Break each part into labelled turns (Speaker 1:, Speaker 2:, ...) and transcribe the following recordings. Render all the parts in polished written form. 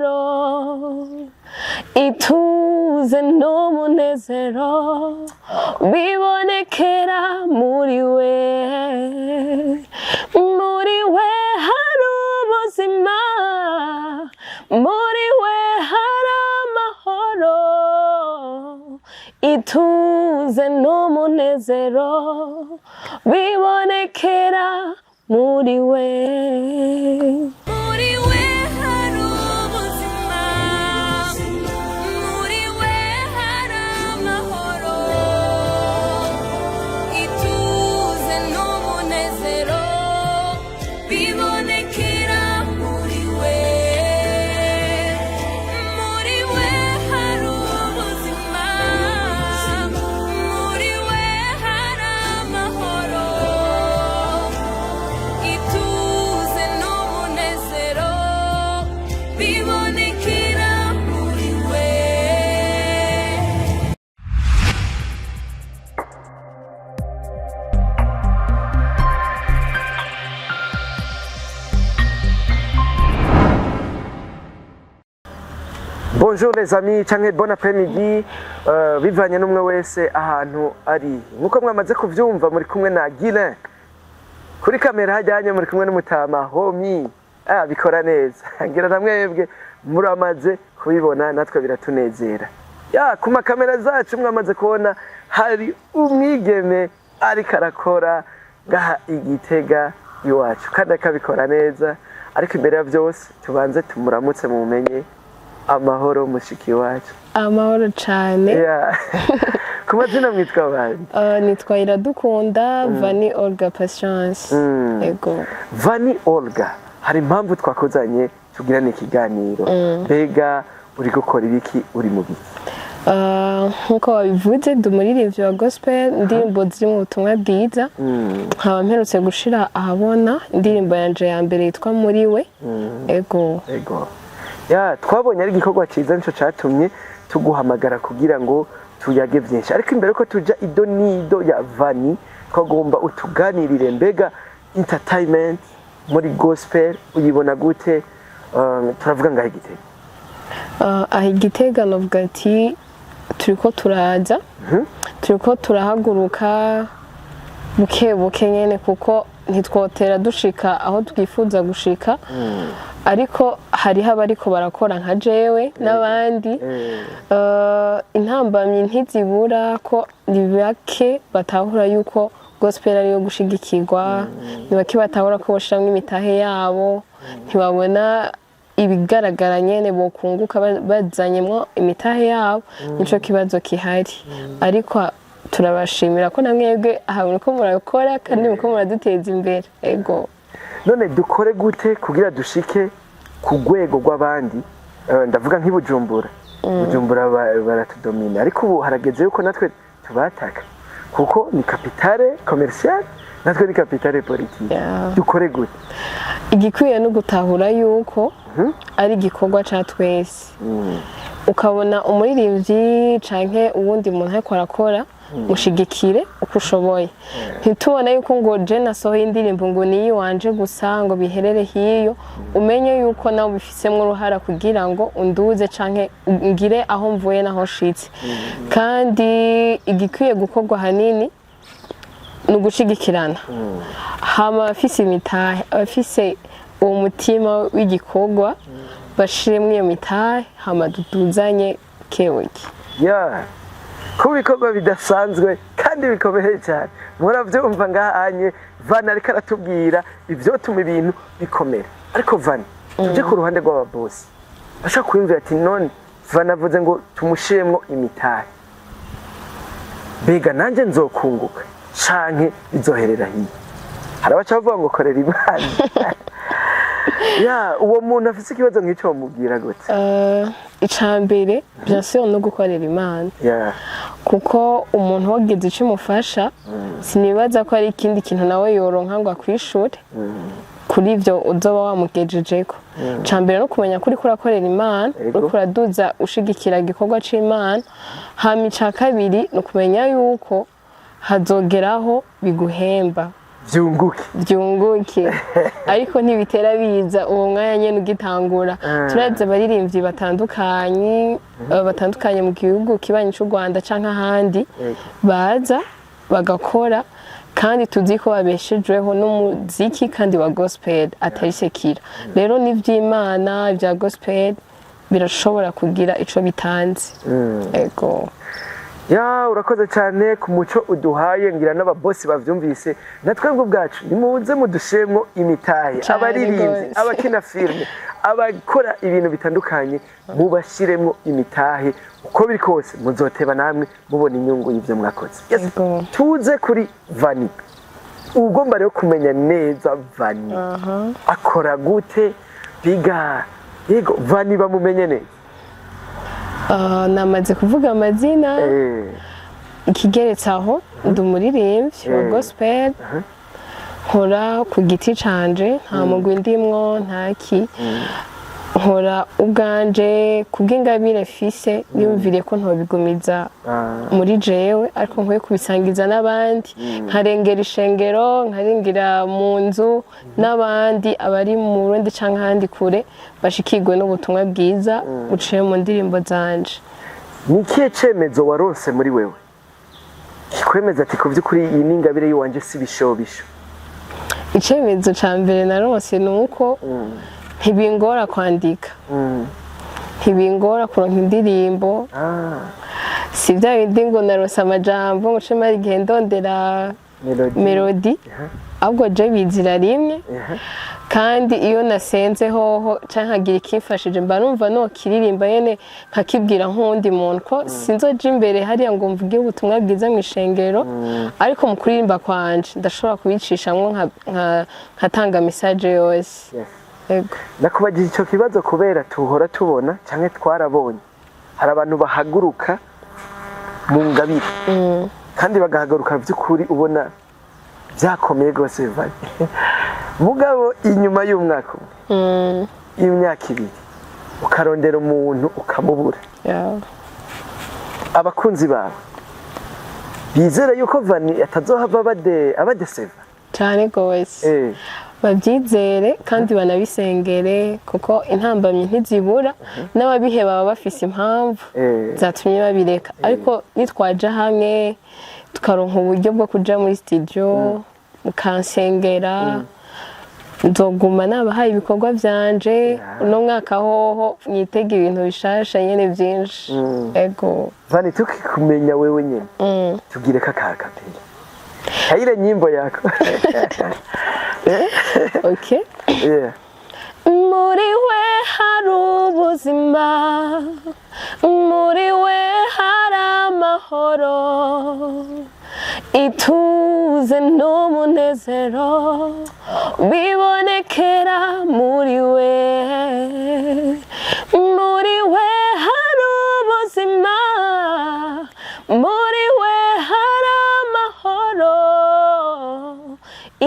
Speaker 1: amahoro ituze n'umunezero bibonekera muri we hari ubuzima muri we hari amahoro ituze n'umunezero bibonekera muri we hari ubuzima muri we hari amahoro ituze n'umunezero bibonekera muri we hari ubuzima muri we hari amahoro ituze n'umunezero bibonekera muri we.
Speaker 2: Bonjour les amis, canke bon après-midi, bivanye n'umwe wese ahantu ari. Nkuko mwamaze kuvyumva muri kumwe na Guilain. Kuri kamera hajyanye muri kumwe n'umutama Homi. Bikora neza. Ngira namwebwe muramaze kubibona natwe biratunezera. Ku makamera zacu mwamaze kubona hari umwigeme ariko arakora ngaha Igitega iwacu. Kandi akabikora neza. Ariko imbere ya byose tubanze tumuramutse mumenye amahoro mushiki wacu.
Speaker 1: Amahoro cyane.
Speaker 2: Ku mazina mwitwa bandi?
Speaker 1: Nitwa Iradukunda Vani Olga Patience. Ego.
Speaker 2: Vani Olga, hari impamvu twakuzanye tugirane ikiganiro. Mbega uri gukora ibiki, uri mu biki?
Speaker 1: Nkuko wabivuze ndi umuririmbyi wa gospel, indirimbo ziri mu butumwa bwiza. Nkaba mperutse gushira ahabona indirimbo yanje ya mbere yitwa muri we. Ego.
Speaker 2: Twabonye ari igikorwa cyiza nico catumye tuguhamagara kugira ngo tuyage byinshi. Ariko imbere ko tuja ido nido ya Vani, twagomba utuganirire mbega entertainment muri gospel uyibona gute? Turavuga ngaho Igitega.
Speaker 1: Igitega novuga ati turiko turaza, turiko turahaguruka buke buke nyene kuko ntitwotera dushika aho twifuza gushika. Ariko hariho abariko barakora nka jewe n'abandi. Intambamyi ntizibura ko ni bake batahura yuko gospel ariyo gushigikirwa, ni bake batahura ko boshiramwo imitahe yabo, ntibabona ibigaragara nyene bokunguka bazanyemwo imitahe yabo. Nico kibazo kihari. Ariko turabashimira ko namwebwe ahantu ko murakora kandi muko muraduteza imbere. Ego.
Speaker 2: None dukore gute kugira dushike ku rwego rw'abandi? Ndavuga nk'Ibujumbura. Bujumbura baratudomina, ariko ubu harageze yuko natwe tubataka kuko ni capitale commerciale, natwe ni capitale politique. Dukore gute?
Speaker 1: Igikwiye no gutahura yuko ari igikorwa ca twese. Ukabona umuririmbyi canke uwundi muntu ariko arakora, mushigikire uko ushoboye. Ntitubone yuko ngo je nasohoye indirimbo ngo niyi wanje gusa ngo biherere hiyo. Umenye yuko nawe bifisemwe uruhara kugira ngo unduze canke ngire aho mvuye naho shitse. Kandi igikwiye gukorwa hanini nugushigikirana. Hama afise imitahe, afise uwo mutima w'igikorwa bashiremwe iyo mitahe, hama duduzanye keweki.
Speaker 2: Ku bikorwa bidasanzwe kandi bikomeye cyane. Muravyumva ngahanye Vani ariko aratubwira ivyotuma ibintu bikomera. Ariko Vani, tuje ku ruhande rw'ababosi. Basha kwimvira ati none Vani avuze ngo tumushiremwo imitahe. Bega nanje nzokunguka canke bizoherera hiye. Harabaca bavuga ngo korera Imana. Uwo muntu afise ikibazo nk'ico mubwira gute?
Speaker 1: Icambere bien sûr no gukorera Imana. Kuko umuntu wagize ico mufasha sinibaza ko ari ikindi kintu nawe yoronka ngo akwishure. Kuri ivyo uzoba wamugejejeko. Cambere no kumenya kuri kurakorera Imana, uri kuraduza ushigikira igikorwa c'Imana. Hama ica kabiri no kumenya yuko hazogeraho biguhemba. byunguke ariko ntibitera biza uwo mwanya nyene ugitangura turazi abaririmbyi batandukanye mu gihugu kibanyi cy'u Rwanda canke ahandi baza bagakora kandi tuzi ko babeshejweho n'umuziki kandi wa gospel atari sekira rero n'ivy'Imana bya gospel birashobora kugira ico bitanze ego
Speaker 2: ya urakoze cyane ku muco uduhaye ngira n'ababosi bavyumvise natwebwe ubwacu nimuze mudushemo imitahe abaririmbyi abakina filme abakora ibintu bitandukanye mubashiremo imitahe uko biri kose muzoteba namwe mubona inyungu y'ivyo mwakoze tuze kuri Vani ugomba rero kumenya neza Vani akora gute biga yego Vani bamumenye neza
Speaker 1: namaze kuvuga amazina ikigeretse aho ndi umuririmbyi wa gospel nkora ku giti canje nta mugwi ndimwo ntaki nkora ubwanje kubw'ingabire fise niyumvire ko ntobigumiza muri jewe ariko nkwiye kubisangiza n'abandi nkarengera ishengero nkarengera mu nzu n'abandi abari mu Burundi canke ahandi kure bashikirwe n'ubutumwa bwiza buciye mu ndirimbo zanje.
Speaker 2: Ni ikihe cemezo waronse muri wewe kikwemeza ati ku by'ukuri iyi n'ingabire yiwanje si bishobisho?
Speaker 1: Icemezo ca mbere naronse nuko ntibingora kwandika ntibingora kuronka indirimbo si bya bindi ngo narose amajambo ngo cema igihe ndondera melody ahubwo je bizira rimwe kandi iyo nasenze hoho canke nkagira ikimfashije mba numva no kiririmba yene nkakibwira nk'undi muntu ko sinzoja imbere hariya ngo mvuge ubutumwa bwiza mu ishengero ariko mu kuririmba kwanje ndashobora kubicishamwo nkatanga message yose.
Speaker 2: Nakubagira icyo kibazo kubera tuhora tubona canke twarabonye hari abantu bahaguruka mu ngabire kandi bagahaguruka by'ukuri ubona byakomeye gose Vani mugabo inyuma y'umwaka y'imyaka ibiri ukarondera umuntu ukamubura abakunzi bawe bizera yuko Vani atazohava abadeseva
Speaker 1: cyane gose babyizere kandi banabisengere kuko intambamyi ntizibura n'ababihe baba bafise impamvu zatumye babireka ariko nitwaja hamwe tukaronka uburyo bwo kuja muri studio mukansengera nzoguma nabahaye ibikorwa vyanje uno mwaka hoho mwitega ibintu bishasha nyene vyinshi ego.
Speaker 2: Vani tukikumenya wewe nyene tugire kakakapera kaire nyimbo yako
Speaker 1: Okay. Muri we hari ubuzima muri we hari amahoro ituze n'umunezero bibonekera muri we hari ubuzima muri we hari amahoro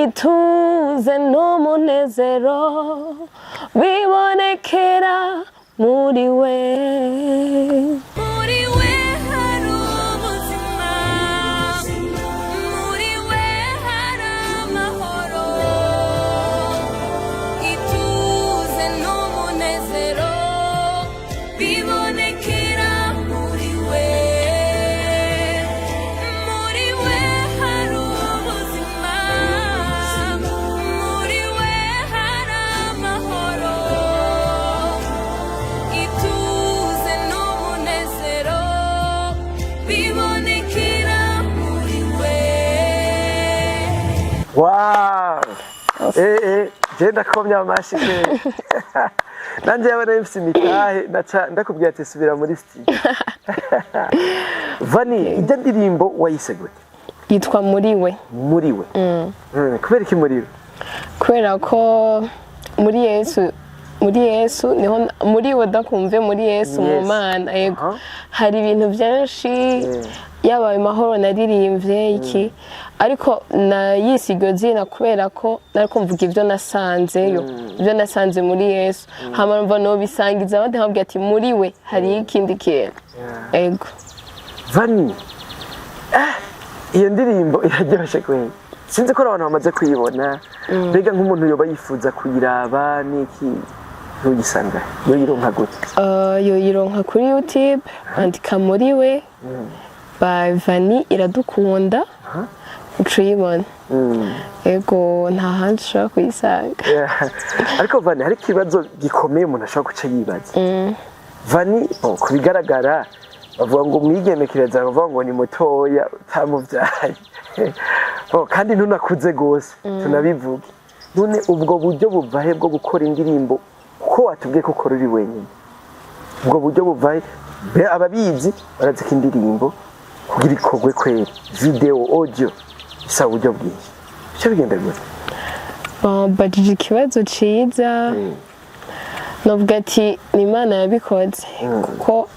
Speaker 1: ituze n'umunezero bibonekera muri we. Muri we hari ubuzima muri we hari amahoro ituze n'umunezero bibonekera muri we. Muri we hari ubuzima muri we hari amahoro ituze n'umunezero bibonekera muri we.
Speaker 2: Wow! Jenda komya amashi kweli. Nanje yabona mfise imitahe ndakubwira ati subira muri studio. Vani ijya ndirimbo wayise gute?
Speaker 1: Yitwa muri we.
Speaker 2: Muri we. Kubera iki muri we?
Speaker 1: Kubera ko muri Yesu niho muri we dakumve muri Yesu mu Mana yego hari ibintu byinshi yabaye mahoro naririmbye iki ariko nayisigyo zina kubera ko nariko mvuga ibyo nasanzeyo ibyo nasanze muri Yesu hama mva no bisangiza abandi nkabwira ati muri we hari ikindi kintu yego.
Speaker 2: Vani iyo ndirimbo iraryoshe kweli sinzi ko abantu bamaze kuyibona mbega nk'umuntu yoba yifuza kuyiraba n'iki ntugisanga yoyironka gute
Speaker 1: yoyironka kuri YouTube andika muri we by Vani Iradukunda uca uyibona ego nta handi ushobora kuyisanga
Speaker 2: ariko Vani hari ikibazo gikomeye umuntu ashobora guca yibaza Vani ku bigaragara bavuga ngo umwigenekereza bavuga ngo ni mutoya utamuvyaye kandi ntunakuze gose tunabivuge none ubwo buryo buvahe bwo gukora indirimbo ko watubwiye ko ukora uri wenyine ubwo buryo buvahe ababizi barazi ko indirimbo kugira ikorwe kwera video audio isa uburyo bwinshi icyo bigenda gute
Speaker 1: bajije ikibazo ciza novuga ati ni Imana yabikoze kuko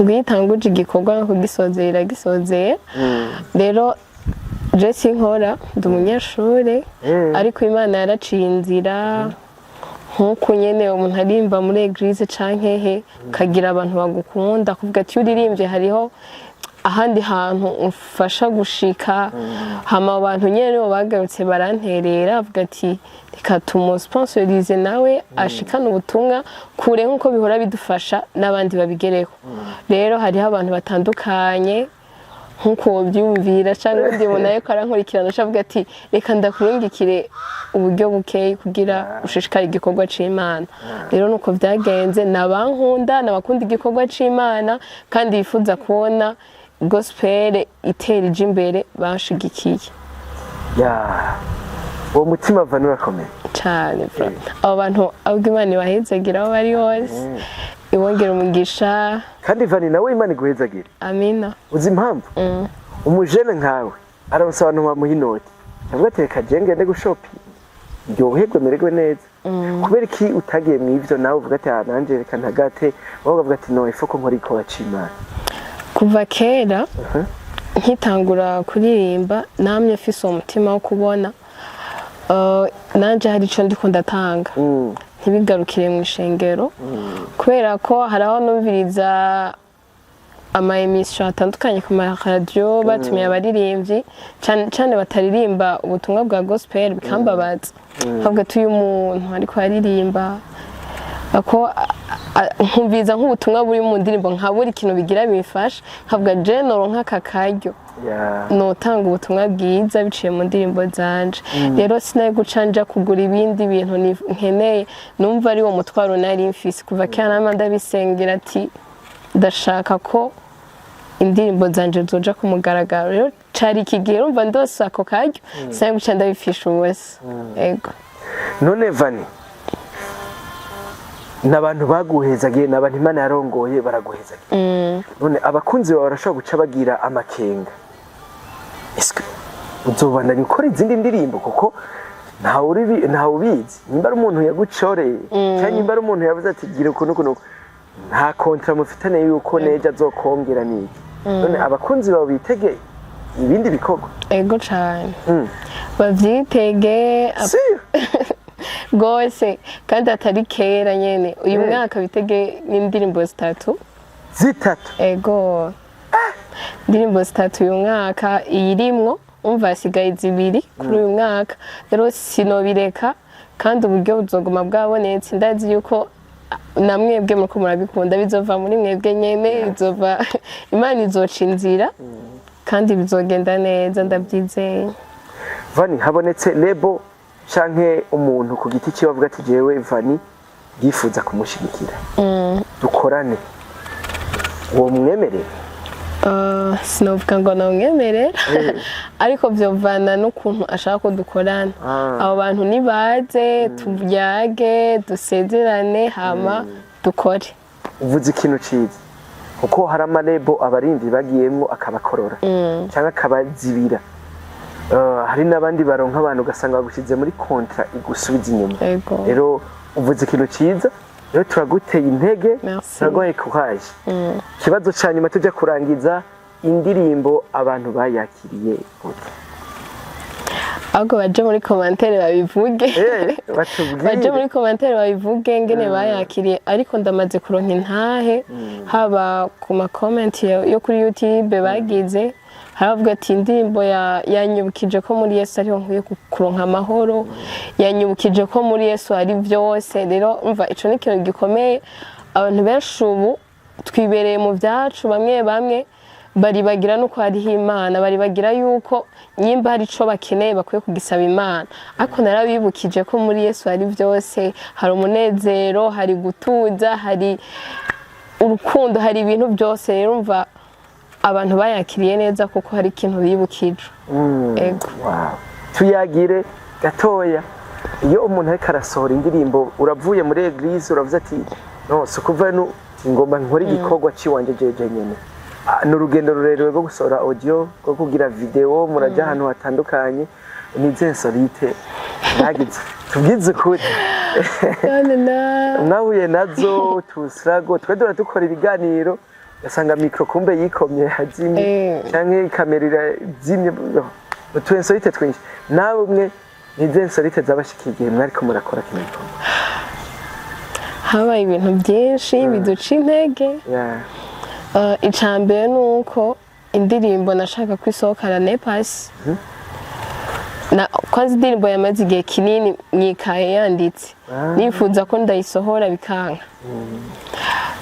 Speaker 1: ngo iyo itanguje igikorwa no kugisozera iragisozeye rero je sinkora ndi umunyeshure ariko Imana yaraciye inzira nk'uko nyene umuntu arimba muri eglise canke he kagira abantu bagukunda kuvuga ati uririmbye hariho ahandi hantu umfasha gushika hama abantu nyene bo bagarutse baranterera avuga ati reka tumusponsorize nawe ashikana ubutumwa kure nk'uko bihora bidufasha n'abandi babigereho rero hariho abantu batandukanye nk'uko byumvira cyangwa undi muntu ariko arankurikirana ashavuga ati reka ndakurungikire uburyo bukeye kugira ushishikare igikorwa c'Imana rero nuko byagenze nabankunda nabakunda igikorwa c'Imana kandi yifuza kubona gospel itera ije imbere bashigikiye
Speaker 2: uwo mutima Vani urakomeye
Speaker 1: cyane abo bantu ahubwo Imana ibahezagira aho bari hose ibongera umugisha
Speaker 2: kandi Vani nawe Imana iguhezagira
Speaker 1: amina
Speaker 2: uzi impamvu umujene nkawe aramusaba abantu bamuha inoti avuga ati reka je ngende gushopinga ryoherwe mererwe neza kubera iki utagiye mu ivyo nawe uvuga ati nanje reka ntagate wowe uvuga ati no ifoko nkora igikorwa c'Imana
Speaker 1: kuva kera nkitangura kuririmba namye mfise umutima wo kubona nanje hari ico ndiko ndatanga ntibigarukire mu ishengero kubera ko haraho numviriza ama emission atandukanye ku ma radio batumiye abaririmbyi cyane bataririmba ubutumwa bwa gospel bikambabaza ahubwo tuyu umuntu ariko aririmba ako nkumviza nk'ubutumwa buri mu ndirimbo nkabura ikintu bigira bifasha nkavuga genero nk'aka karyo notanga ubutumwa bwiza biciye mu ndirimbo zanje rero sinaye gucanja kugura ibindi bintu nkeneye numva ari wo mutwaro nari mfise kuva kera ndabisengera ati ndashaka ko indirimbo zanje zoja ku mugaragaro rero cari ikigihe urumva ndose ako karyo sinaye guca ndabifisha ubusa ego
Speaker 2: none Vani n'abantu baguhezagiye n'abantu Imana yarongoye baraguhezagiye none abakunzi bawe barashobora guca bagira amakenga uzobandanya ukora izindi ndirimbo kuko ntawe ubizi nimba ari umuntu yagucoreye cyangwa nimba ari umuntu yavuze ati gira ukuntu nta kontra mufitane yuko neja azokongera n'iki none abakunzi bawe bitege ibindi bikorwa
Speaker 1: ego cane bavyitege gose kandi atari kera nyene uyu mwaka bitege n'indirimbo zitatu
Speaker 2: ego
Speaker 1: indirimbo zitatu uyu mwaka iyirimwo umva hasigaye zibiri kuri uyu mwaka rero sinobireka kandi uburyo buzoguma bwabonetse ndazi yuko namwebwe muriko murabikunda bizova muri mwebwe nyene bizova Imana izoca inzira kandi bizogenda neza ndabyizeye
Speaker 2: Vani habonetse lebo canke umuntu ku giti cye bavuga ati jewe Vani yifuza kumushigikira dukorane uwo mwemerera
Speaker 1: sinovuga ngo namwemerera ariko vyovana n'ukuntu ashaka ko dukorana abo bantu nibaze tuvyage dusezerane hama dukore
Speaker 2: uvuze ikintu ciza kuko hari amarebo abarimvyi bagiyemwo akabakorora canke akabazibira hari n'abandi baronka abantu ugasanga bagushize muri kontra igusubiza inyuma rero uvuze ikintu ciza rero turaguteye intege turagoye kuhaje ikibazo ca nyuma tujya kurangiza indirimbo abantu bayakiriye gute
Speaker 1: ahubwo baje muri commentaire babivuge baje muri commentaire babivuge ngene bayakiriye ariko ndamaze kuronka intahe haba ku ma comment yo kuri YouTube bagize haravuga ati indirimbo yanyibukije ko muri Yesu ariho nkwiye kuronka amahoro, yanyibukije ko muri Yesu hari byose. Rero umva ico ni ikintu gikomeye. Abantu benshi ubu twibereye mu byacu, bamwe baribagira nuko hariho Imana, baribagira yuko nyimba hari ico bakeneye bakwiye kugisaba Imana. Ariko narabibukije ko muri Yesu hari byose, hari umunezero, hari gutuza, hari urukundo, hari ibintu byose. Rero umva abantu bayakiriye neza kuko hari ikintu bibukije. Ego.
Speaker 2: Wow. Tuyagire gatoya. Iyo umuntu ariko arasohora indirimbo, uravuye muri eglise uravuze ati no sukuva ngomba nkora igikorwa ciwanje jeje nyene. N'urugendo rurerure rwo gusohora audio, rwo kugira video, muraja ahantu hatandukanye. Ni zensorite nagize tubwize ukuri. Nahuye nazo tusrago twedora dukora ibiganiro gasanga micro kumbe yikomye hazimye canke kamera zimye utuensorite twinshi. Nawe umwe ni zensorite zabashikiye mwariko murakora kintu.
Speaker 1: Habaye ibintu byinshi biduca intege. Icambere nuko indirimbo nashaka kwisohokana nepasi. Kwazi indirimbo yamaze igihe kinini mwikaye yanditse. Nifuza ko ndayisohora bikanka.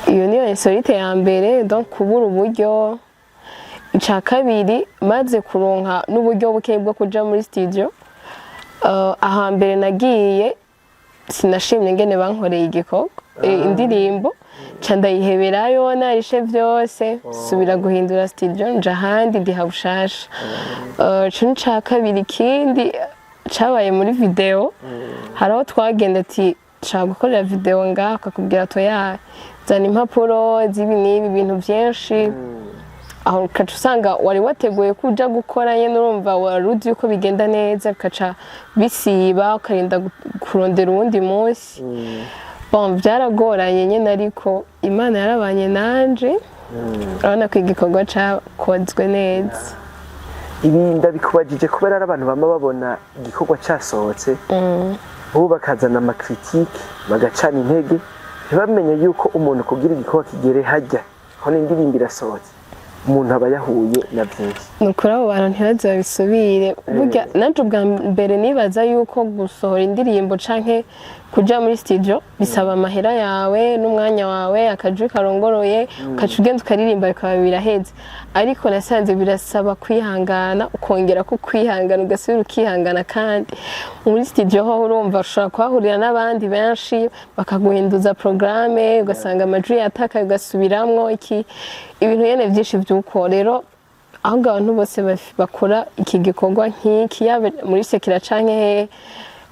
Speaker 1: Iyo niyo insolite ya mbere, donc kubura uburyo. Ica kabiri maze kuronka n'uburyo buke bwo kuja muri studio. Ahambere nagiye sinashimye ngene bankoreye igikorwa indirimbo ca ndayiheberayo narishe vyose subira guhindura studio nja handi ndiha bushasha. Cyo ca kabiri kindi cabaye muri video, haraho twagenda ati nshaka gukorera video ngaho akakubwira to zana impapuro z'ibi bintu byinshi. Aho ukaca usanga wari wateguye kuja gukora nyene urumva waruzi yuko bigenda neza bikaca bisiba ukarinda kurondera uwundi munsi. Bon byaragoranye nyene ariko Imana yarabanye nanje, urabona ko igikorwa cakozwe neza.
Speaker 2: Ibi ndabikubajije kubera ari abantu bama babona igikorwa casohotse ubu bakazana amakritike bagacana intege ntibamenye yuko umuntu kugira igikorwa kigere hajya aho n'indirimbo irasohotse umuntu aba yahuye na byinshi.
Speaker 1: Nukuri abo bantu ntibaze babisubire. Burya nanje ubwa mbere nibaza yuko gusohora indirimbo canke kuja muri studio bisaba amahera yawe n'umwanya wawe akajwi karongoroye ukaca ugenda ukaririmba bikaba biraheze. Ariko nasanze birasaba kwihangana, ukongera ko kwihangana ugasubira ukihangana, kandi muri studio ho urumva ushobora kuhahurira n'abandi benshi bakaguhinduza programme ugasanga amajwi yataka ugasubiramwo ibintu yene byinshi by'uko. Rero aho abantu bose bakora iki gikorwa nk'iki yaba muri sekira canke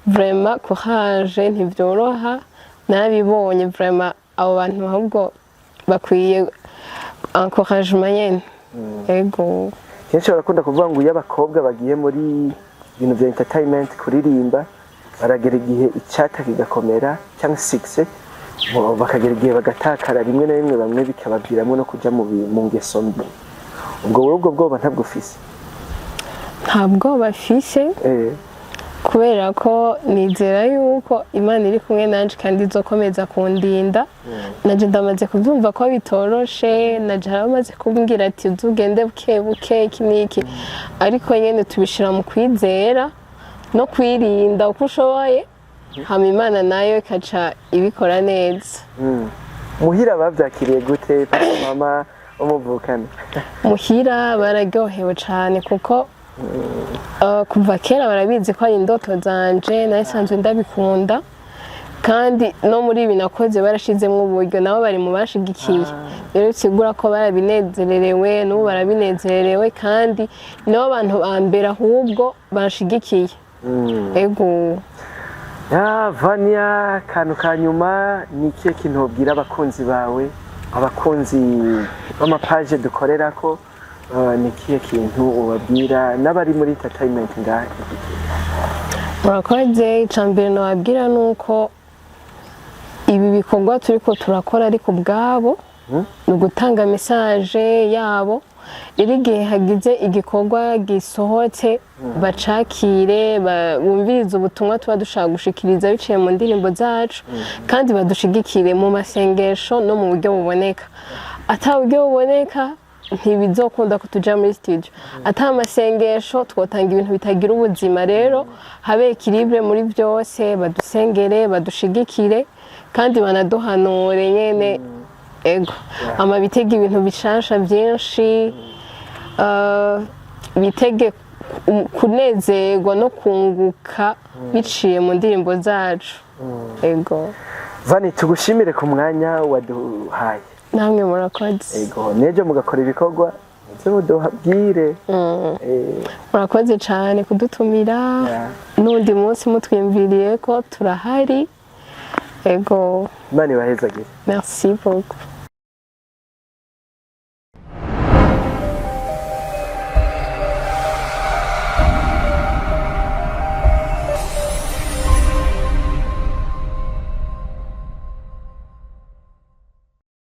Speaker 1: vraiment courage ntibyoroha. Nabibonye vraiment abo bantu ahubwo bakwiye encouragement nyene. Ego.
Speaker 2: Kenshi barakunda kuvuga ngo iyo abakobwa bagiye muri ibintu bya entertainment kuririmba baragera igihe icyata kigakomera cyangwa success bakagera igihe bagatakara rimwe na rimwe, bamwe bikabaviramo no kuja mu ngeso mbi. Ubwo bwoba ntabwo ufise?
Speaker 1: Ntabwo bafise kubera ko nizera yuko Imana iri kumwe nanje kandi izokomeza kundinda. Naje ndamaze kuvyumva ko bitoroshe, naje haramaze kumbwira ati uzugende buke iki niki, ariko nyene tubishira mu kwizera no kwirinda uko ushoboye, hama Imana nayo ikaca ibikora neza.
Speaker 2: Muhira bavyakiriye gute mama umuvukana?
Speaker 1: Muhira bararyohewe cane kuko kuva kera barabizi ko ari indoto zanje, nasanzwe ndabikunda, kandi no muri ibi nakoze barashizemwo uburyo, nabo bari mu bashigikiye. Rero sigura ko barabinezererewe n'ubu barabinezererewe, kandi nabo abantu bambere ahubwo bashigikiye. Ego.
Speaker 2: Vania, kantu kanyuma ni ikihe kintu ubwira abakunzi bawe, abakunzi b'amapaje dukorerako? Ni ikihe kintu ubabwira n'abari muri entertainment ngahe?
Speaker 1: Murakoze. Icambere nababwira nuko ibi bikorwa turiko turakora ariko ubwabo ni ugutanga message yabo. Iri gihe hagize igikorwa gisohotse bacakire, bumvirize ubutumwa tuba dushaka gushikiriza biciye mu ndirimbo zacu, kandi badushigikire mu masengesho no mu buryo buboneka. Ata buryo buboneka ntibizokunda ko tuja muri studio ata amasengesho twotanga ibintu bitagira ubuzima rero habe équilibre muri byose badusengere badushigikire kandi banaduhanure nyene ego ama bitege ibintu bishasha byinshi bitege kunezerwa no kunguka biciye mu ndirimbo zacu ego
Speaker 2: Vani tugushimire ku mwanya waduhaye
Speaker 1: namwe murakoze
Speaker 2: ego nejo mugakora ibikorwa nze muduhabwire
Speaker 1: murakoze cyane kudutumira n'undi munsi mutwimviriye ko turahari ego
Speaker 2: Imana ibahezagire
Speaker 1: merci beaucoup